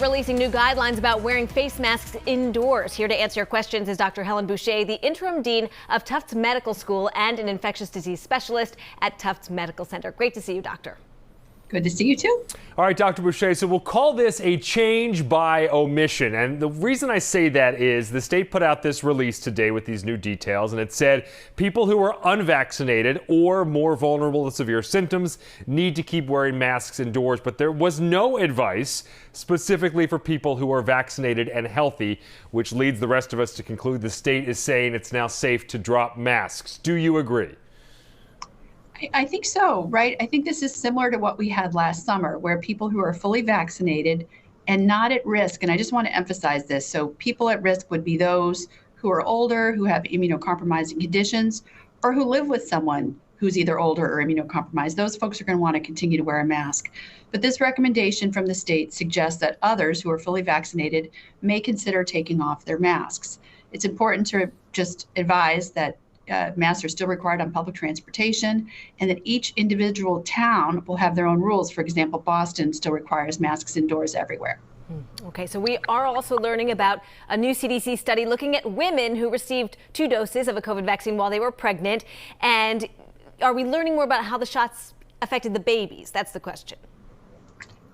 releasing new guidelines about wearing face masks indoors. Here to answer your questions is Dr. Helen Boucher, the interim dean of Tufts Medical School and an infectious disease specialist at Tufts Medical Center. Great to see you, doctor. Good to see you too. All right, Dr. Boucher, so we'll call this a change by omission. And the reason I say that is the state put out this release today with these new details, and it said people who are unvaccinated or more vulnerable to severe symptoms need to keep wearing masks indoors. But there was no advice specifically for people who are vaccinated and healthy, which leads the rest of us to conclude the state is saying it's now safe to drop masks. Do you agree? I think so, right? I think this is similar to what we had last summer, where people who are fully vaccinated and not at risk, and I just want to emphasize this, so people at risk would be those who are older, who have immunocompromising conditions, or who live with someone who's either older or immunocompromised. Those folks are going to want to continue to wear a mask. But this recommendation from the state suggests that others who are fully vaccinated may consider taking off their masks. It's important to just advise that masks are still required on public transportation, and that each individual town will have their own rules. For example, Boston still requires masks indoors everywhere. Okay, so we are also learning about a new CDC study looking at women who received 2 doses of a COVID vaccine while they were pregnant. And are we learning more about how the shots affected the babies? That's the question.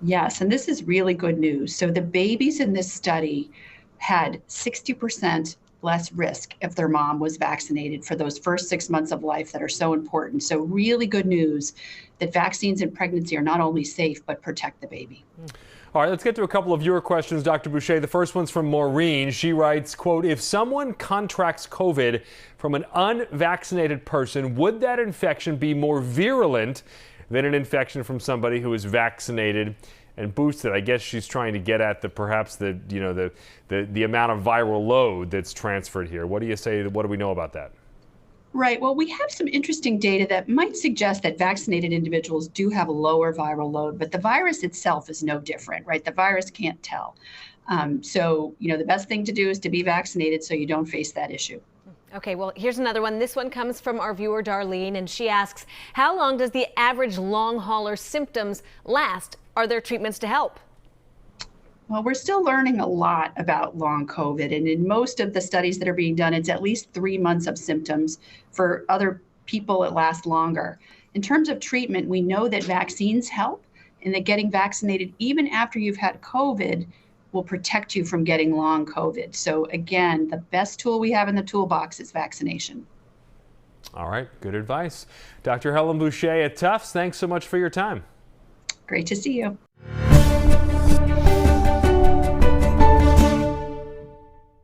Yes, and this is really good news. So the babies in this study had 60% less risk if their mom was vaccinated for those first 6 months of life that are so important. So really good news that vaccines in pregnancy are not only safe, but protect the baby. All right, let's get to a couple of your questions, Dr. Boucher. The first one's from Maureen. She writes, quote, if someone contracts COVID from an unvaccinated person, would that infection be more virulent than an infection from somebody who is vaccinated and boosted? I guess she's trying to get at perhaps the amount of viral load that's transferred here. What do you say? What do we know about that? Right. Well, we have some interesting data that might suggest that vaccinated individuals do have a lower viral load, but the virus itself is no different, right? The virus can't tell. So, the best thing to do is to be vaccinated so you don't face that issue. Okay, well, here's another one. This one comes from our viewer, Darlene, and she asks, how long does the average long hauler symptoms last? Are there treatments to help? Well, we're still learning a lot about long COVID, and in most of the studies that are being done, it's at least 3 months of symptoms. For other people, it lasts longer. In terms of treatment, we know that vaccines help, and that getting vaccinated even after you've had COVID will protect you from getting long COVID. So again, the best tool we have in the toolbox is vaccination. All right, good advice. Dr. Helen Boucher at Tufts, thanks so much for your time. Great to see you.